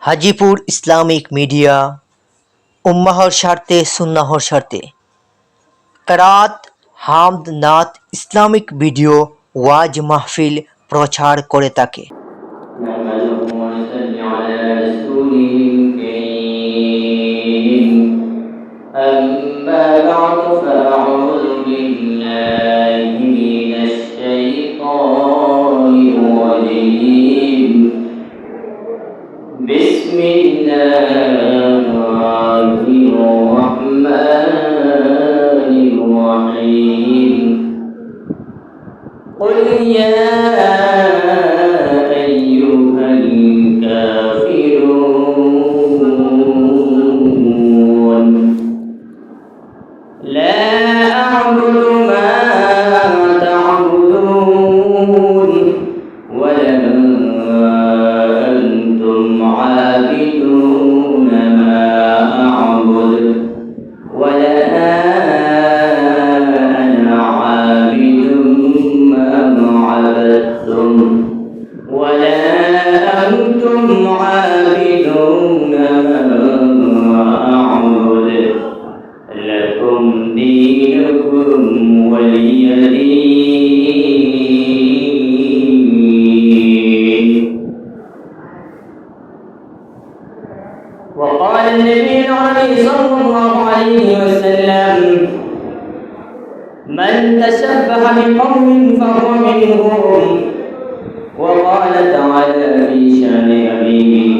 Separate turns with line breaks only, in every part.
Hajipur Islamic media উম্মাহর স্বার্থে সুন্নাহর স্বার্থে কেরাত হামদ নাত ইসলামিক ভিডিও ওয়াজ মাহফিল প্রচার করে থাকে।
بسم الله الرحمن الرحيم قل يا أيها الكافرون لا أعبد ما تعبدون ولا أنتم عابدون ما أعبد ولا أنا عابد ما عبدتم ولا أنتم عابدون ما أعبد لكم دينكم ولي دين. وقال النبي العربي صلى الله عليه وسلم من تشبه بقوم فهو منهم. وقال تعالى في شان حبيبه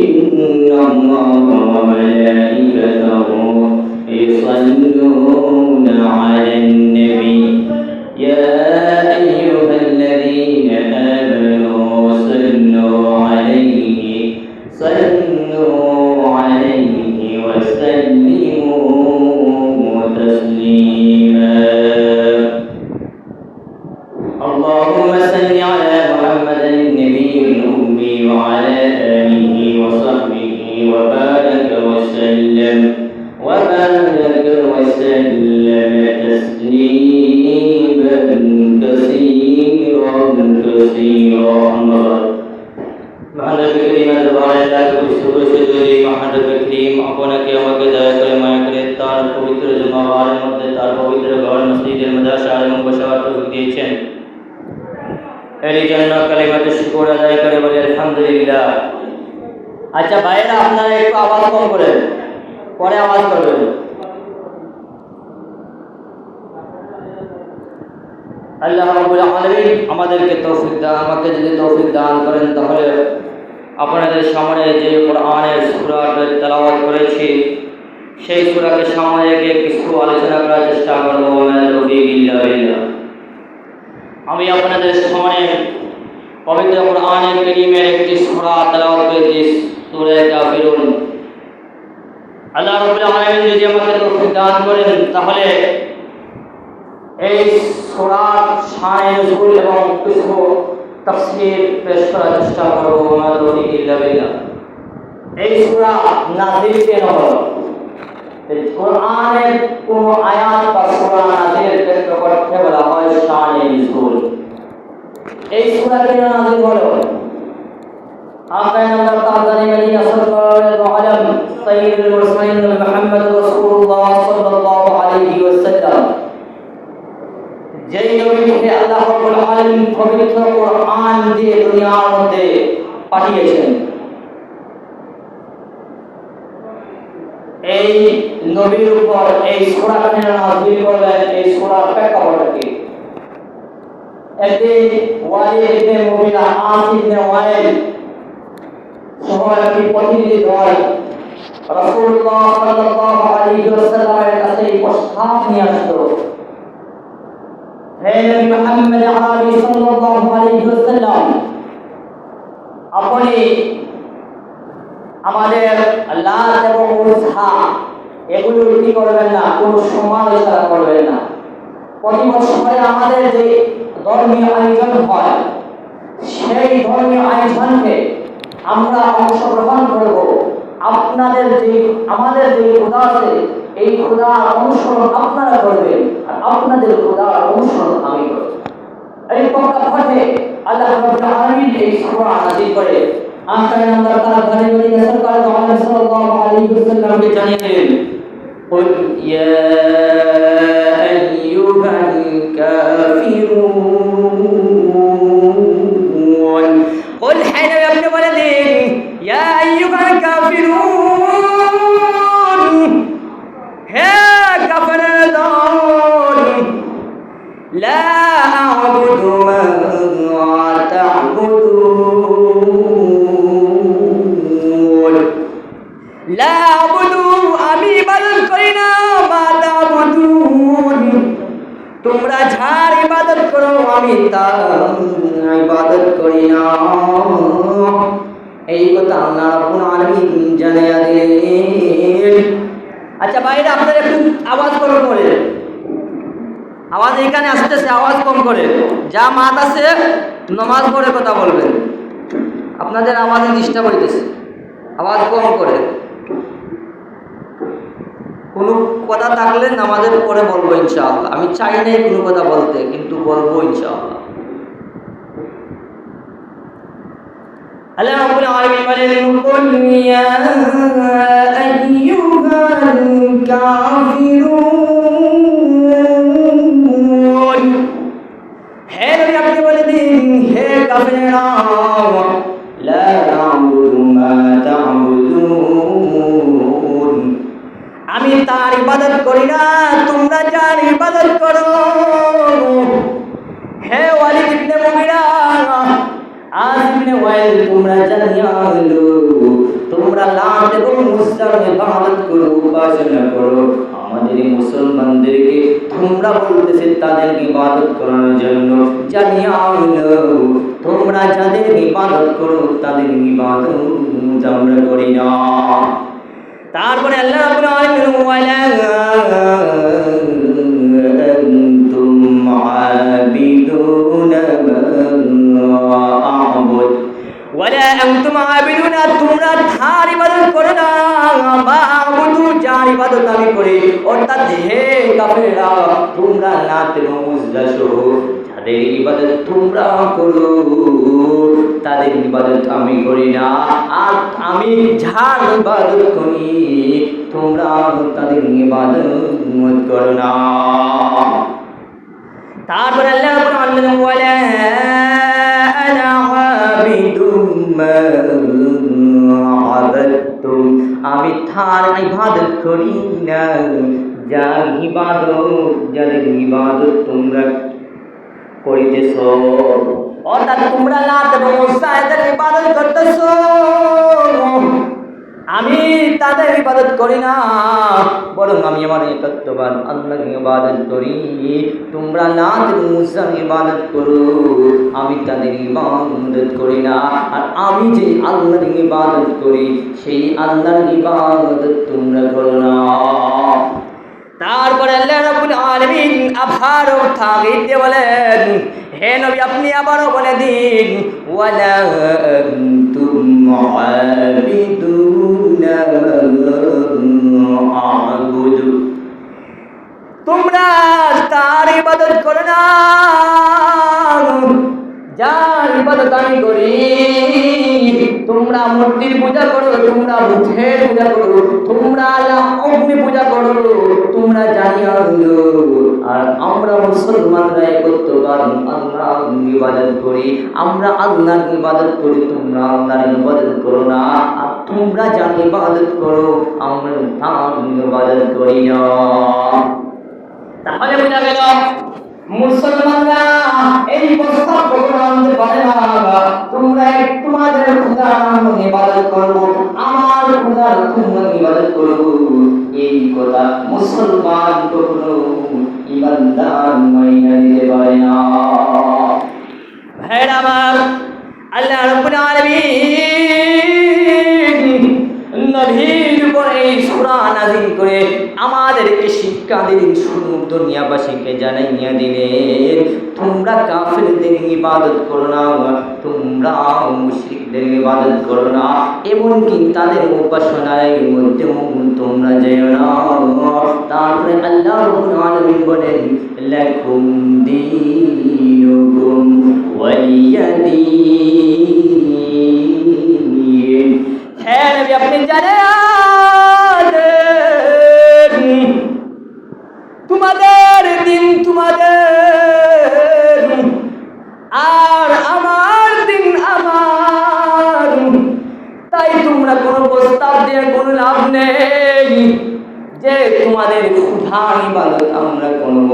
إن الله وملائكته يصلون على النبي يا أيها الذين آمنوا صلوا عليه وسلموا تسليما. اللهم صل على محمد النبي الأمي وعلى آله وصحبه وبارك وسلم تسليما كثيرا كثيرا. মহানবী করিমের দরবারে লাখ শুকর সুজুদি মহানবী করিম আপনাকে আমাকে দয়া করে মায়া করে তার পবিত্র জুমাবারের মধ্যে তার পবিত্র ঘর মসজিদের মাদ্রাসা এবং বসার তৌফিক দিয়েছেন। এর জন্য কালিমাতে শুকর আদায় করে বলি আলহামদুলিল্লাহ। আচ্ছা ভাইরা, আপনারা একটু আওয়াজ কম করেন, পরে আওয়াজ করবেন। আল্লাহ রাব্বুল আলামিন আমাদেরকে তৌফিক দান, আমাকে যদি তৌফিক দান করেন তাহলে আপনাদের সামনে যে কোরআনের সূরার তেলাওয়াত করেছি সেই সূরাকে সামনে রেখে কিছু আলোচনা করার চেষ্টা করব। আমি আপনাদের সামনে পবিত্র কোরআনের কারীমের একটি সূরা তেলাওয়াত করেছি, সূরা কাফিরুন। আল্লাহ রাব্বুল আলামিন যদি আমাকে তৌফিক দান করেন তাহলে এই সূরার শানে নুজুল এবং কিছু তাফসীর পেশ করার চেষ্টা করব। এই সূরা নাযিল কেন হলো? কোরআনের কোন আয়াত বা সূরা নাযিলের প্রেক্ষাপটে বলা হয় শানে নুজুল। এই সূরা কেন নাযিল হলো? আকায়ে নাম্বার তাআলা মদিনা সাল্লাল্লাহু আলাইহি সাইয়্যিদুল মুরসালিন মুহাম্মদ রাসূলুল্লাহ সাল্লাল্লাহু আলাইহি ওয়াসাল্লাম যেই নবীকে আল্লাহ রাব্বুল আলামিন পবিত্র কোরআন দিয়ে দুনিয়ার মধ্যে পাঠিয়েছেন, এই নবীর উপর এই সূরা কেন নাযিল করলেন? এই সূরার প্রেক্ষাপট কি? একদিন ওয়ালিদ ইবনে মুগিরা, আস ইবনে ওয়াইল সহ একটি প্রতিনিধি দল রাসূলুল্লাহ সাল্লাল্লাহু আলাইহি ওয়াসাল্লামের কাছে প্রস্তাব নিয়ে আসলো, হে নবী মুহাম্মদ আরবি সাল্লাল্লাহু আলাইহি ওয়াসাল্লাম, আপনি আমাদের লাত এবং উযযা এগুলো কি করবেন না, কোনো সমালোচনা করবেন না। প্রতি বছরে আমাদের যে ধর্মীয় আয়োজন হয় সেই ধর্মীয় আয়োজনকে আমরা অংশগ্রহণ করব। আপনাদের যে আমাদের যে খোদা আছে এই খোদার অনুসরণ আপনারা করবেন আর আপনাদের খোদার অনুসরণ আমি করব। এই প্রেক্ষাপটে আল্লাহ রাব্বুল আলামিন এই সূরা নাযিল করে। আকায়ে নাম্বার 4 মদিনা আমাদেরকে জানিয়ে দিলেন قل يا أيها الكافرون قل حين ابن ولد يا أيها الكافرون হে কাফেরগণ লা আ'বুদু মা তা'বুদুন লা আ'বুদু আমি ইবাদত করি না মা তা'বুদুন তোমরা যার ইবাদত করো আমি তার ইবাদত করি না। এই কথা আল্লাহ রাব্বুল আলামিন জানিয়ে দিলেন। আচ্ছা ভাইরা আপনারা একটু আওয়াজ কম করে, আওয়াজ এখানে আসতেছে, আওয়াজ কম করে, যা মাত আছে নামাজ পড়ে কথা বলবেন, আপনাদের আওয়াজে ডিস্টার্ব হইতেছে, আওয়াজ কম করে। কোনো কথা থাকলে নামাজের পরে বলবো ইনশাআল্লাহ, আমি চাই নাই কোনো কথা বলতে, কিন্তু বলবো ইনশাআল্লাহ। আল্লাহ রাব্বুল আলামিন বলেন কুল ইয়া আইয়ুহাল কাফিরুন হে নবী আপনি বলে দিন হে কাফেররা লা আ'বুদু মা তা'বুদুন আমি তার ইবাদত করি না তোমরা যার ইবাদত করো। হে ওয়ালিদ ইবনে মুগিরা আজ ইবনে ওয়াইল তোমরা জানিয়া হলো তোমরা লাত এবং উজ্জার ইবাদত করো, উপাসনা করো। আমাদের মুসলমানদেরকে তোমরা বলতেছে তাদের ইবাদত করার জন্য, জানিয়া হলো তোমরা যাদের ইবাদত করো তাদের ইবাদত আমরা করি না। তারপরে আল্লাহ রাব্বুল আলামিন ওয়ালা আনতুম আবিদুনা মা আ'বুদ ওয়ালা আনতুম আবিদুনা তোমরা তার ইবাদত করো না মা আ'বুদু যার ইবাদত আমি করি। অর্থাৎ হে কাফেররা তোমরা লাত এবং উজ্জা সহ যাদের ইবাদত তোমরা করো তাদের ইবাদত আমি করি না, আর আমি যার ইবাদত করি তোমরা তাদের ইবাদত করো না। তারপরে আল্লাহ রাব্বুল আলামিন ওয়ালা আনা আবিদুম মা আবাদতুম আমি তার ইবাদত করি না যার যাদের ইবাদত তোমরা করিতেছ। অর্থাৎ তোমরা লাত এবং উজ্জাদের ইবাদত করতেছ, আমি তাদের ইবাদত করি না, বরং আমি আমার একাত্মবান আল্লাহর ইবাদত করি। তোমরা লাত এবং উজ্জার ইবাদত করো, আমি তাদের ইবাদত করি না। আর আমি যে আল্লাহর ইবাদত করি সেই আল্লাহর ইবাদত তোমরা করো না। তারপরে আল্লাহ রাব্বুল আলামিন আবারও তাগীদ দিয়ে বলেন হে নবী আপনি আবারও বলে দিন ওয়ালা আনতুম আবিদুনা মা আ'বুদু তোমরা তার ইবাদত করো না যার ইবাদত আমি করি। তোমরা মূর্তির পূজা করো, তোমরা বুদ্ধের পূজা করো, তোমরা অগ্নি পূজা করো, তোমরা জানিয়া হলো। আর আমরা মুসলমানরা একত্রবাদ আল্লাহর ইবাদত করি, আমরা আল্লাহর ইবাদত করি, তোমরা আল্লাহর ইবাদত করো না। আর তোমরা যার ইবাদত করো আমরা তার ইবাদত করি না। তাহলে বোঝা গেল মুসলমানরা এই প্রস্তাব কখনো আনতে পারে না তোমরা তোমাদের খোদার ইবাদত করো, আমার খোদার তোমরা ইবাদত করো। এই কথা মুসলমান কখনো ইমানদার মাইনা নিতে পারে না। ভাইরা আমার আল্লাহ রাব্বুল আলামিন নবীর উপরে এই সূরা নাযিল করে আমাদেরকে শিক্ষা দিলেন, শুধু দুনিয়াবাসীকে জানাইয়া দিলেন তোমরা কাফেরদের ইবাদত করো না, তোমরা মুশরিকদের ইবাদত করো না, এমনকি তাদের উপাসনার মধ্যেও তোমরা যেও না। তারপরে আল্লাহ রাব্বুল আলামিন বলেন লাকুম দীনুকুম ওয়ালিয়া দীন। হ্যাঁ নবী আপনি জানেন তোমরা কোনো প্রস্তাব দিয়ে কোনো লাভ নেই যে তোমাদের ক্ষুধার ইবাদত আমরা করব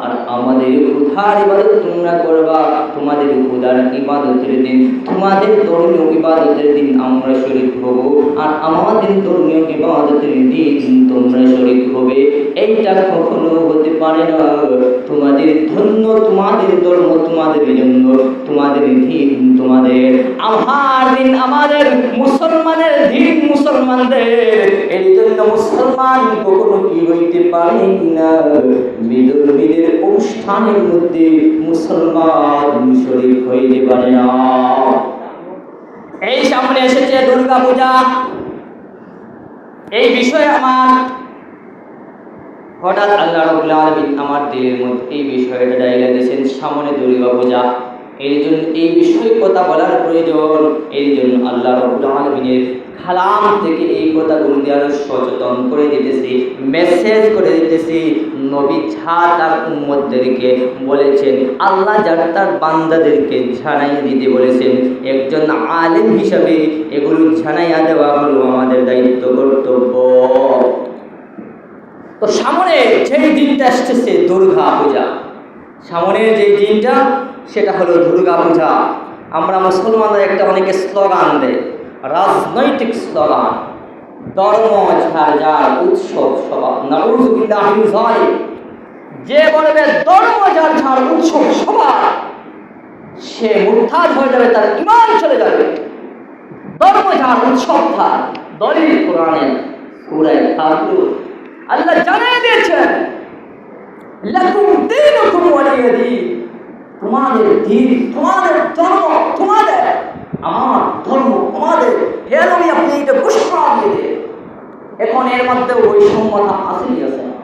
আর আমাদের ক্ষুধার ইবাদত তোমরা করবা। তোমাদের ক্ষুধার ইবাদতের দিন, তোমাদের ধর্মীয় ইবাদতের দিন আমরা শরীক হব আর আমাদের ধর্মীয় ইবাদতের দিন তোমরা শরীক হবে। এইটা কখনো হতে পারে না। তোমাদের ধন্য, তোমাদের ধর্ম তোমাদের জন্য, তোমাদের দিন তোমাদের, আমার দিন আমাদের, মুসলমানের দিন মুসলমানদের। এই জন্য মুসলমান কখনো কি হইতে পারে না বিধর্মীদের অনুষ্ঠানের মধ্যে মুসলমান শরীক হইতে পারে না। এই সামনে এসেছে দুর্গা পূজা, এই বিষয়ে আমার হঠাৎ আল্লাহ রাব্বুল আলামিন আমার দিলের মধ্যে এই বিষয়টা ডাইলা দিয়েছেন, সামনে দুর্গা পূজা। এই জন্য এই বিষয়ে কথা বলার প্রয়োজন। এই জন্য আল্লাহ রাব্বুল আলামিনের কালাম থেকে এই কথাগুলো দিয়ে সচেতন করে দিতেছি, মেসেজ করে দিতেছি। নবী যা তার উম্মতদেরকে বলেছেন, আল্লাহ যার তার বান্দাদেরকে জানাইয়ে দিতে বলেছেন, একজন আলেম হিসাবে এগুলো জানাইয়া দেওয়া হলো আমাদের দায়িত্ব, কর্তব্য। তো সামনে যেই দিনটা আসতেছে দুর্গা পূজা, সামনে যেই দিনটা সেটা হলো দুর্গা পূজা। আমরা মুসলমানরা একটা অনেকে স্লোগান দেয়, রাজনৈতিক স্লোগান, ধর্ম ছাড় যার উৎসব সভা। নাউযুবিল্লাহি মিন যালিক। যে বলবে ধর্ম যার ছাড় উৎসব সভা, সে মুরতাদ হয়ে যাবে, তার ঈমান চলে যাবে। ধর্ম যার উৎসব থাক, দলিল কোরআনের সূরা ফাতির আল্লাহ জানিয়ে দিয়েছেন, লাকুম দীনুকুম ওয়ালিয়া দীন। তোমাদের দিন, তোমাদের ধর্ম তোমাদের, আমার ধর্ম আমাদের। হে নবী, আপনি এটা ঘোষণা দিয়ে দেন। এখন এর মধ্যে বৈষম্যতা আসেনি, আছে না?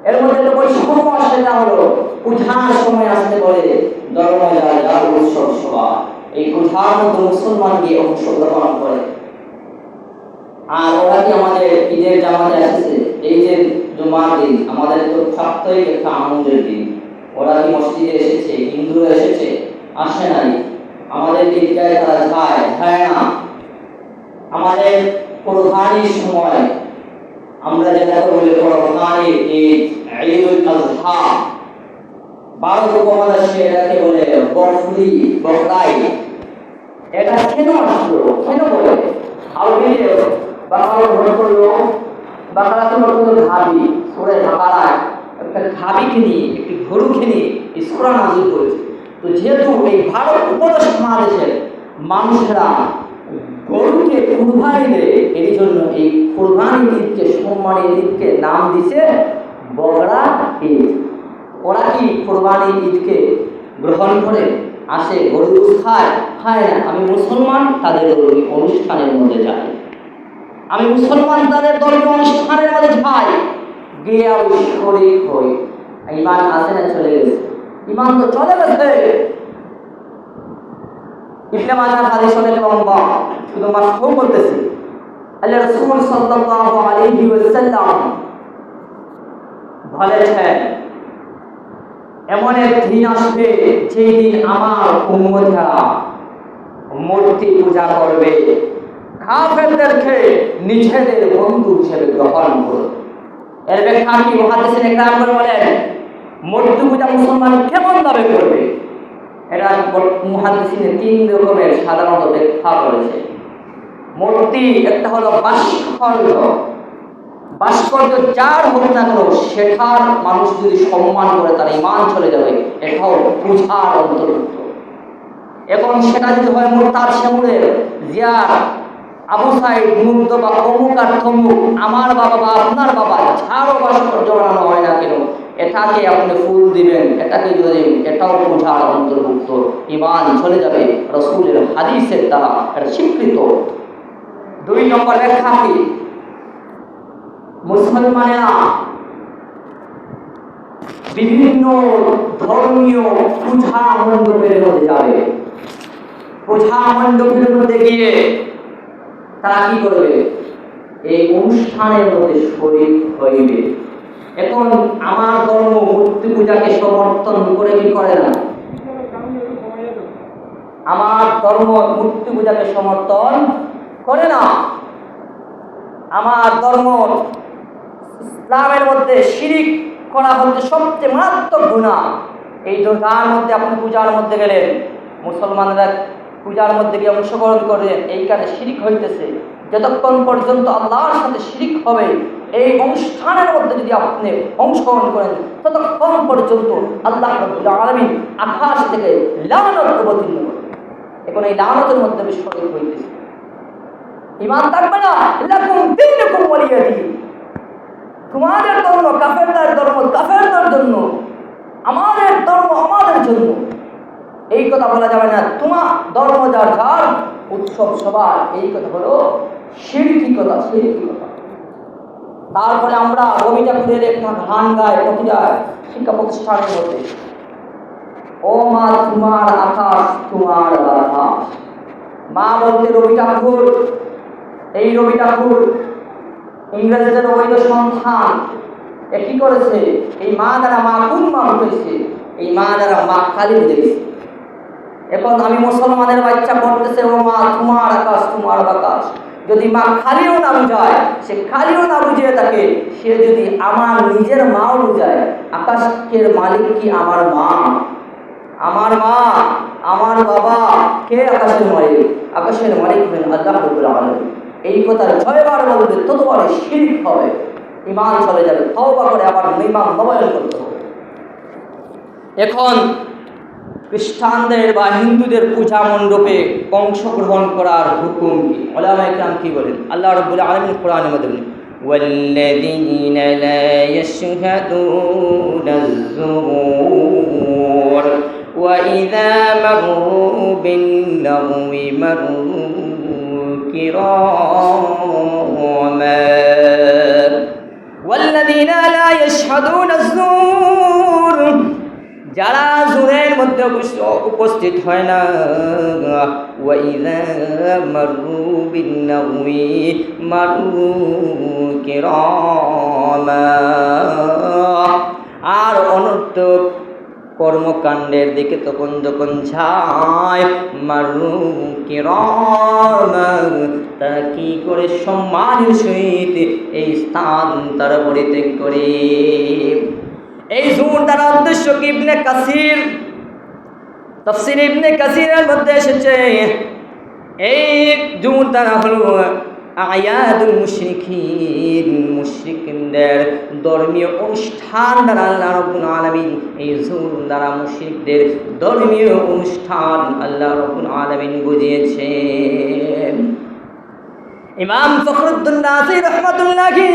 এর মধ্যে একটা বৈষম্য আসে, না হলো পূজার সময় আসতে বলে ধর্ম যার উৎসব সভা। এই পূজার মধ্যে মুসলমান গিয়ে অংশগ্রহণ করে। আর ওরা কি আমাদের ঈদের জামাতে আসছে, এই যে জুমার দিন আমাদের তো সাপ্তাহিক একটা আনন্দের দিন, ওরা কি মসজিদে এসেছে? হিন্দুরা এসেছে? আসে নাই। আমাদের ঈদগাহে তারা যায় না। আমাদের কোরবানির সময় আমরা যেটা বলি কোরবানির ঈদ, ঈদুল আযহা, ভারত উপমহাদেশে এটাকে বলে বকরি, বকরাই। এটা কেন আসলো, কেন বলে? আরবিতে বাংলা ভোট করলো, বাংলাতে ভোট করলো ঘাবি, সূরা বাকারায় একটা ঘাবিকে নিয়ে, একটি গরুকে নিয়ে এই সূরা নাযিল করেছে। তো যেহেতু এই ভারত উপমহাদেশের মানুষেরা গরুকে কুরবানি দেয়, এই জন্য এই কুরবানি ঈদকে, সম্মানের ঈদকে নাম দিছে বকরা ঈদ। ওরা কি কুরবানি ঈদকে গ্রহণ করে? আসে, গরু খায়? খায় না। আমি মুসলমান, তাদের ধর্মীয় অনুষ্ঠানের মধ্যে যাই। আমি মুসলমান, তাদের ধর্মীয় অনুষ্ঠানের মধ্যে যাই, গিয়ে আমি শরীক হই। ঈমান আছে না চলে গেছে? ঈমান তো চলে গেছে। ইবনে মাজাহ হাদিস অনেক লম্বা, শুধু মাফহুম বলতেছি। আল্লাহ রাসূল সাল্লাল্লাহু আলাইহি ওয়াসাল্লাম বলেছেন, এমন এক দিন আসবে যেই দিন আমার উম্মতেরা মূর্তি পূজা করবে, কাফেরদেরকে নিজেদের বন্ধু হিসেবে গ্রহণ করবে। এর ব্যাখ্যা কি মুহাদ্দিসিন ইকরাম করে বলেন, মূর্তি পূজা মুসলমান কেমন ভাবে করবে? এটা মুহাদ্দিসিন তিন রকমের সাধারণত ব্যাখ্যা করেছে। মূর্তি একটা হলো ভাস্কর্য, ভাস্কর্য যার হোক না কেন সেটার মানুষ যদি সম্মান করে তার ঈমান চলে যাবে, এটাও পূজার অন্তর্ভুক্ত। এখন সেটা যদি হয় মুরতাদ, শেমুরের, জিয়ার, আবু সাইদ, মুগ্ধ বা অমুক আর তমুক, আমার বাবা বা আপনার বাবা, যারও ভাস্কর্য বানানো হয় না কেন, এটাকে আপনি ফুল দিবেন, এটাকে যদি, এটাও পূজার অন্তর্ভুক্ত। ঈমান চলে যাবে, রাসূলের হাদিসের দ্বারা এটা স্বীকৃত। দুই নম্বর ব্যাখ্যা কি? মুসলমানেরা বিভিন্ন ধর্মীয় পূজা মণ্ডপের মধ্যে যাবে। পূজা মণ্ডপের মধ্যে গিয়ে তারা কি করবে? এই অনুষ্ঠানের মধ্যে শরীক হইবে। এখন আমার ধর্ম মূর্তি পূজাকে সমর্থন করে কি করে না? আমার ধর্ম মূর্তি পূজাকে সমর্থন করে না। আমার ধর্ম ইসলামের মধ্যে শিরিক করা হচ্ছে সবচেয়ে মারাত্মক গুনাহ। এই দরগার মধ্যে আপনি পূজার মধ্যে গেলেন, মুসলমানরা পূজার মধ্যে গিয়ে অংশগ্রহণ করেন, এই কাজে শিরিক হইতেছে। যতক্ষণ পর্যন্ত আল্লাহর সাথে শিরিক হবে, এই অনুষ্ঠানের মধ্যে যদি আপনি অংশগ্রহণ করেন, ততক্ষণ পর্যন্ত আল্লাহ রাব্বুল আলামিন আকাশ থেকে লানত অবতীর্ণ করবে। এখন এই লানতের মধ্যে শরিক হইতেছে। ঈমান থাকবে না, লাকুম দীনুকুম ওয়ালিয়া দীন। তোমাদের ধর্ম কাফেরদের ধর্ম কাফেরদের জন্য, আমাদের ধর্ম আমাদের জন্য, এই কথা বলা যাবে না। তোমার ধর্ম যার যার, উৎসব সবার, এই কথা হলো শিরকি কথা, শিরকি কথা। তারপরে আমরা রবি ঠাকুরের একটা গান গাই প্রতিটা শিক্ষা প্রতিষ্ঠানের মধ্যে, ও মা তোমার আকাশ তোমার বাতাস। মা বলতে রবি ঠাকুর, এই রবি ঠাকুর ইংরেজদের অবৈধ সন্তান। এ কি করেছে? এই মা দ্বারা মা কোন মা উঠেছে? এই মা দ্বারা মা কালী বুঝেছে। এখন আমি মুসলমানের বাচ্চা পড়তেছে, ও মা তোমার আকাশ তোমার বাতাস। যদি মা খালিও না বুঝায়, সে খালিও না বুঝিয়ে থাকে, সে যদি আমার নিজের মাও বুঝায়, আকাশের মালিক কি আমার মা? আমার মা, আমার বাবা, কে আকাশের মালিক? আকাশের মালিক হবেন আল্লাহ রাব্বুল আলামিন। এই কথা ছয়বার বলবে, ততবার শিরক হবে, ঈমান চলে যাবে। তওবা করে আবার ঈমান নবায়ন করতে হবে। এখন খ্রিস্টানদের বা হিন্দুদের পূজা মণ্ডপে অংশগ্রহণ করার হুকুম কি? উলামায়ে কেরাম কি বলেন? আল্লাহ রাব্বুল আলামিন কোরআনের মধ্যে বলেন, ওয়াল্লাযীনা লা ইয়াশহাদুনা আয-যুর ওয়া ইযা মাররু বিল-লাগwi মাররু কিরামা। ওয়াল্লাযীনা লা ইয়াশহাদুনা আয-যুর, যারা জুরের মধ্যে উপস্থিত হয় না। ওয়া ইযা মাররু বিল-লাগwi মাররু কিরামা, আর অনর্থক কর্মকাণ্ডের দিকে তখন যখন যায়, মাররু কিরামা, তারা কি করে? সম্মানের সহিত এই স্থান তারা পরিত্যাগ করে। এই জুর দ্বারা উদ্দেশ্য কি? ইবনে কাসির তাফসীর ইবনে কাসিরের মধ্যে এসেছে, এই জুর দ্বারা হলো আয়াদুল মুশরিকিন, মুশরিকদের ধর্মীয় অনুষ্ঠান দ্বারা আল্লাহ রাব্বুল আলামিন, এই জুর দ্বারা মুশরিকদের ধর্মীয় অনুষ্ঠান আল্লাহ রাব্বুল আলামিন বুঝিয়েছেন। ইমাম ফখরুদ্দীন রাজি রাহমাতুল্লাহি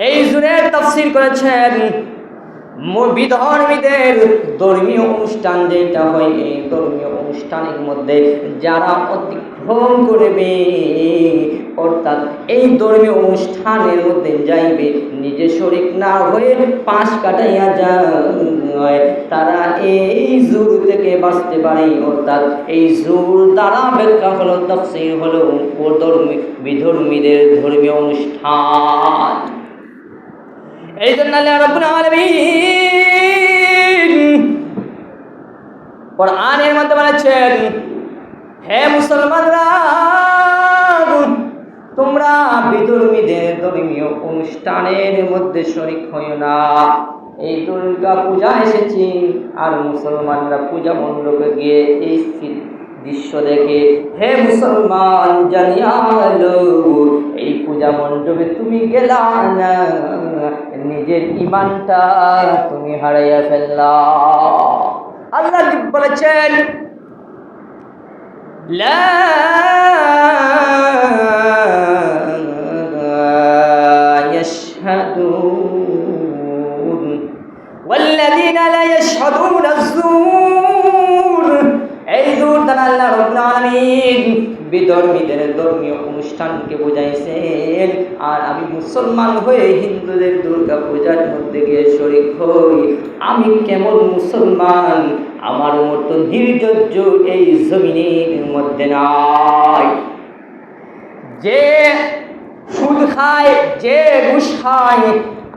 এই জুরের তাফসীর করেছেন, বিধর্মীদের ধর্মীয় অনুষ্ঠান যেটা হয়, এই ধর্মীয় অনুষ্ঠানের মধ্যে যারা অতিক্রম করবে, অর্থাৎ এই ধর্মীয় অনুষ্ঠানের মধ্যে যাইবে, নিজে শরীক না হয়ে পাশ কাটাইয়া যায়, তারা এই জুর থেকে বাঁচতে পারে। অর্থাৎ এই জুর দ্বারা ব্যাখ্যা হলো, তাফসীর হলো বিধর্মীদের ধর্মীয় অনুষ্ঠান। এই জন্য আল্লাহ রাব্বুল আলামিন কোরআনের মধ্যে বলেছেন, হে মুসলমানরা, তোমরা বিধর্মীদের ধর্মীয় অনুষ্ঠানের মধ্যে শরীক হইও না। এই দুর্গা পূজা এসেছি, আর মুসলমানরা পূজা মণ্ডপে গিয়ে এই দৃশ্য দেখে, হে মুসলমান জানিয়া লো, এই পূজা মণ্ডপে তুমি গেলা না, নিজের ঈমানটা তুমি হারাইয়া ফেললা। আল্লাহ বলেছেন, লা ইয়াশহাদুন ওয়াল্লাযীনা লা ইয়াশহাদুনা আয-যুর, এই জুর দ্বারা আল্লাহ রাব্বুল আলামিন বিধর্মীদের ধর্মীয় অনুষ্ঠানকে বুঝাইছেন। আর আমি মুসলমান হয়ে হিন্দুদের দুর্গা পূজার মধ্যে গিয়ে শরীক হই, আমি কেমন মুসলমান? আমার মতো নির্লজ্জ এই জমিনের মধ্যে নাই। যে সুদ খায়, যে ঘুষ খায়,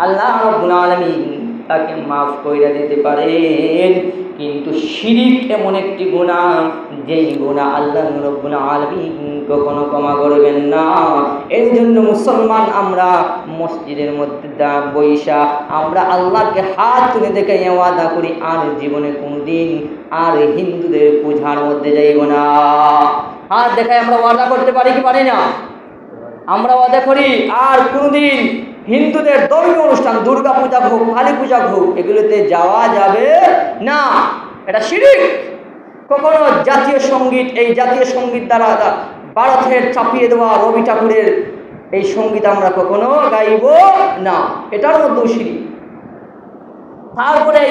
আল্লাহ রাব্বুল আলামিন তাকে মাফ কইরা দিতে পারেন, কিন্তু শিরিক এমন একটি গুনাহ, যেই গুনাহ আল্লাহ রাব্বুল আলামিন কখনো ক্ষমা করবেন না। এই জন্য মুসলমান আমরা মসজিদের মধ্যে বইসা আমরা আল্লাহকে হাত তুলে দেখে ওয়াদা করি, আর জীবনে কোনোদিন আর হিন্দুদের পূজার মধ্যে যাইব না। হাত দেখায় আমরা ওয়াদা করতে পারি কি পারি না? আমরা ওয়াদা করি আর কোনোদিন হিন্দুদের ধর্মীয় অনুষ্ঠান, দুর্গা পূজা হোক, কালী পূজা হোক, এগুলোতে যাওয়া যাবে না। এটা শিরক। কখনো জাতীয় সঙ্গীত, এই জাতীয় সঙ্গীত দ্বারা ভারতের চাপিয়ে দেওয়া রবি ঠাকুরের এই সঙ্গীত আমরা কখনো গাইব না, এটার মধ্যেও শিরক। তারপরে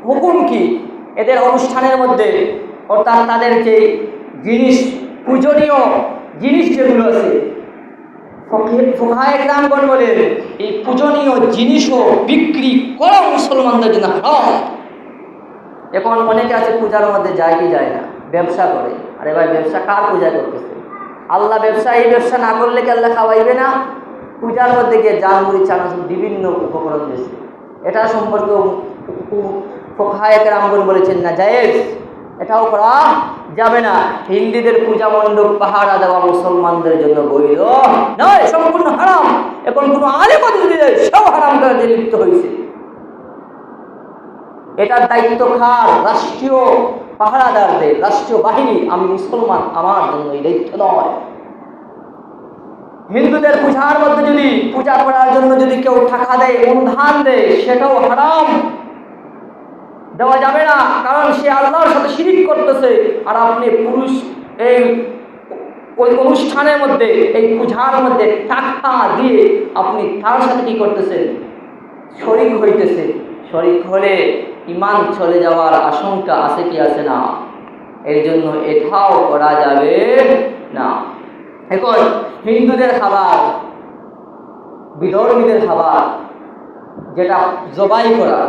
হুকুম কি এদের অনুষ্ঠানের মধ্যে, অর্থাৎ তাদের যে জিনিস, পূজনীয় জিনিস যেগুলো আছে, ফুকাহায়ে কেরামগণ বলেন এই পূজনীয় জিনিসও বিক্রি করা মুসলমানদের জন্য হারাম। এখন অনেকে আছে পূজার মধ্যে যায় কি যায় না, ব্যবসা করে। আরে ভাই, ব্যবসা কার পূজা করতেছে? আল্লাহ ব্যবসা, এই ব্যবসা না করলে কি আল্লাহ খাওয়াইবে না? পূজার মধ্যে গিয়ে জালমুড়ি, চানাচুর, বিভিন্ন উপকরণ দিয়েছে। এটা সম্পর্কে ফুকাহায়ে কেরামগণ বলেছেন না জায়েজ, এটাও করা যাবে না। হিন্দুদের পূজা মণ্ডপ পাহারা দেওয়া মুসলমানদের জন্য বৈধ নয়, সম্পূর্ণ হারাম। এখন কোনো আলেম যদি সব হারাম কাজে লিপ্ত হয়েছে, এটার দায়িত্ব কার? রাষ্ট্রীয় পাহারাদারদের, রাষ্ট্রীয় বাহিনী। আমি মুসলমান, আমার জন্য এই দায়িত্ব নয়। হিন্দুদের পূজার মধ্যে যদি পূজা করার জন্য যদি কেউ টাকা দেয়, অনুদান দেয়, সেটাও হারাম, দেওয়া যাবে না। কারণ সে আল্লাহর সাথে শিরিক করতেছে। আর আপনি পুরুষ এই ওই অনুষ্ঠানের মধ্যে, এই পূজার মধ্যে টাকা দিয়ে আপনি তার সাথে কি করতেছেন? শরিক হইতেছে। শরিক হলে ঈমান চলে যাওয়ার আশঙ্কা আছে কি আছে না? এর জন্য এটাও করা যাবে না। এখন হিন্দুদের খাবার, বিধর্মীদের খাবার, যেটা জবাই করা,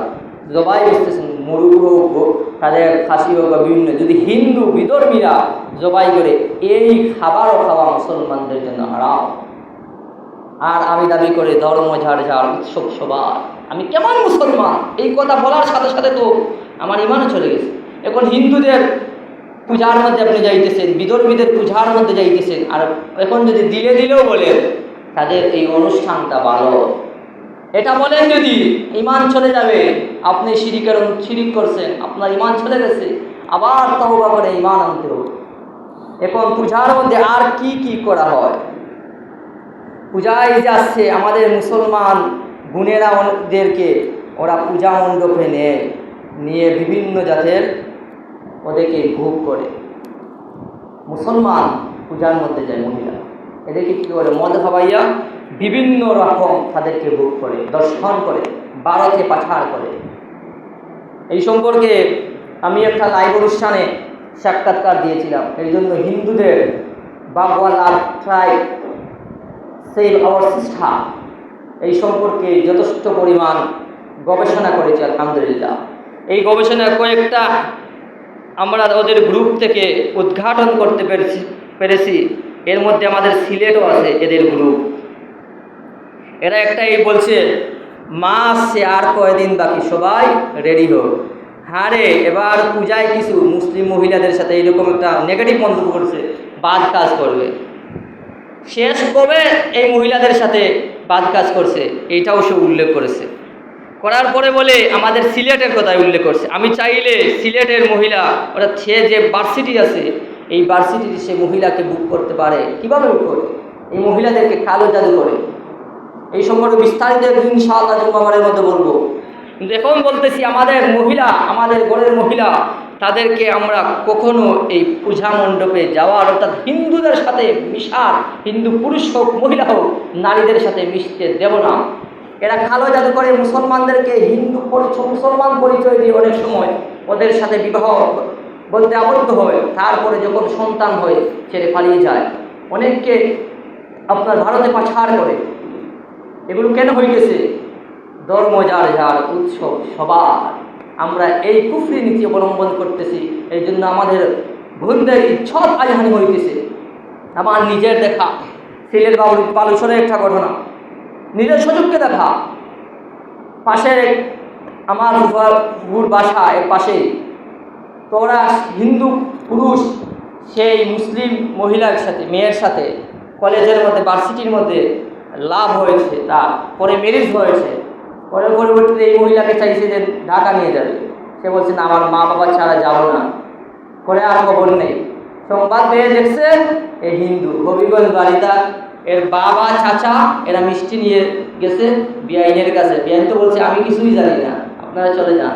জবাই বুঝতেছেন, মুরগ হোক, তাদের খাসি হোক বা বিভিন্ন, যদি হিন্দু বিধর্মীরা জবাই করে, এই খাবারও খাওয়া মুসলমানদের জন্য হারাম। আর আমি দাবি করে ধর্ম ঝাড় ঝাড়, উৎসব সবার, আমি কেমন মুসলমান? এই কথা বলার সাথে সাথে তো আমার ইমানও চলে গেছে। এখন হিন্দুদের পূজার মধ্যে আপনি যাইতেছেন, বিধর্মীদের পূজার মধ্যে যাইতেছেন, আর এখন যদি দিলেও বলেন তাদের এই অনুষ্ঠানটা ভালো, এটা বলেন যদি, ঈমান চলে যাবে। আপনি শিরিক করছেন, আপনার ঈমান চলে গেছে, আবার তওবা করে ঈমান আনতে হবে। এখন পূজার মধ্যে আর কি কি করা হয়? পূজায় যে আসছে আমাদের মুসলমান বোনেরা, ওদেরকে ওরা পূজা মণ্ডপে নিয়ে বিভিন্ন জাতের ওদেরকে ভোগ করে। মুসলমান পূজার মধ্যে যায় মহিলা, এদেরকে কী করে? মদ খাওয়াইয়া বিভিন্ন রকম তাদেরকে ভোগ করে, দর্শন করে, ভারতে পাচার করে। এই সম্পর্কে আমি একটা লাইভ অনুষ্ঠানে সাক্ষাৎকার দিয়েছিলাম। এই জন্য হিন্দুদের বাগওয়ালা ট্রাইব সেভ আওয়ার সিস্টার, এই সম্পর্কে যথেষ্ট পরিমাণ গবেষণা করেছি আলহামদুলিল্লাহ। এই গবেষণা কয়েকটা আমরা ওদের গ্রুপ থেকে উদ্ঘাটন করতে পেরেছি। এর মধ্যে আমাদের সিলেটও আছে এদের গ্রুপ। এরা একটাই বলছে, মাস সে আর কয়দিন বাকি, সবাই রেডি হোক। হ্যাঁ রে, এবার পূজায় কিছু মুসলিম মহিলাদের সাথে এইরকম একটা নেগেটিভ মন্তব্য করছে, বাদ কাজ করবে। শেষ কবে এই মহিলাদের সাথে বাদ কাজ করছে, এইটাও সে উল্লেখ করেছে। করার পরে বলে আমাদের সিলেটের কথাই উল্লেখ করছে। আমি চাইলে সিলেটের মহিলা, ওরা সে যে ভার্সিটি আছে, এই ভার্সিটির সে মহিলাকে বুক করতে পারে। কীভাবে বুক করে? এই মহিলাদেরকে কালো জাদু করে। এই সম্পর্কে বিস্তারিত ইনশাআল্লাহ জুম্মাবারের মধ্যে বলবো। কিন্তু এখন বলতেছি, আমাদের মহিলা, আমাদের ঘরের মহিলা, তাদেরকে আমরা কখনো এই পূজা মণ্ডপে যাওয়ার, অর্থাৎ হিন্দুদের সাথে মিশার, হিন্দু পুরুষ হোক মহিলা হোক, নারীদের সাথে মিশতে দেব না। এরা কালো জাদু করে মুসলমানদেরকে হিন্দু মুসলমান পরিচয় দিয়ে অনেক সময় ওদের সাথে বিবাহ বলতে আবদ্ধ হয়। তারপরে যখন সন্তান হয় ছেড়ে পালিয়ে যায়। অনেককে আপনার ভারতে পাচার করে। এগুলো কেন হয়ে গেছে? ধর্ম যার যার, উৎসব সবার। আমরা এই কুফরি নীতি অবলম্বন করতেছি। এই জন্য আমাদের বোনদের ইজ্জত আইহানি হইতেছে। আমার নিজের দেখা সিলেট বালুচরের একটা ঘটনা, নিজের সুযোগকে দেখা। পাশের আমার ফুফার বাসা এর পাশেই ওরা হিন্দু পুরুষ সেই মুসলিম মহিলার সাথে মেয়ের সাথে কলেজের মধ্যে ভার্সিটির মধ্যে লাভ হয়েছে, তার পরে ম্যারেজ হয়েছে, পরে পরবর্তীতে এই মহিলাকে চাইছে যে ঢাকা নিয়ে যাবে। সে বলছে না, আমার মা বাবা ছাড়া যাবো না। পরে আর খবর নেই, সংবাদ পেয়ে দেখছে এই হিন্দু হবিগঞ্জ বাড়িটা, এর বাবা চাচা এরা মিষ্টি নিয়ে গেছে বিআইনের কাছে। বিআইন তো বলছে আমি কিছুই জানি না, আপনারা চলে যান।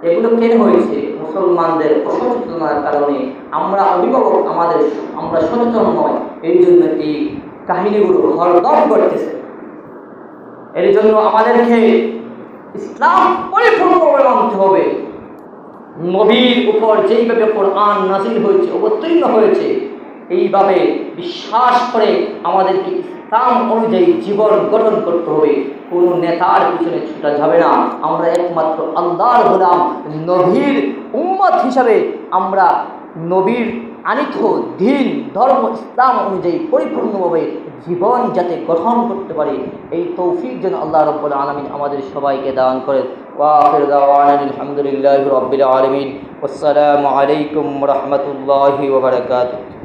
এগুলো কেন হয়েছে? মুসলমানদের অসচেতনতার কারণে। আমরা অভিভাবক আমরা সচেতন নয়, এই জন্য এই কাহিনীগুলো হরদম করতেছে। এর জন্য আমাদেরকে ইসলাম পরিপূর্ণভাবে মানতে হবে। নবীর উপর যেইভাবে কোরআন নাযিল হয়েছে, অবতীর্ণ হয়েছে, এইভাবে বিশ্বাস করে আমাদেরকে ইসলাম অনুযায়ী জীবন গঠন করতে হবে। কোনো নেতার পিছনে ছুটা যাবে না। আমরা একমাত্র আল্লাহর গোলাম, নবীর উম্মত হিসাবে আমরা নবীর আনিত দ্বীন ধর্ম ইসলাম অনুযায়ী পরিপূর্ণভাবে জীবন যাতে গঠন করতে পারি, এই তৌফিক যেন আল্লাহ রাব্বুল আলামিন আমাদের সবাইকে দান করেন। ওয়া আখিরু দাওয়ানা আলহামদুলিল্লাহি রাব্বিল আলামিন। আসসালামু আলাইকুম ওয়া রাহমাতুল্লাহি ওয়া বারাকাতুহু।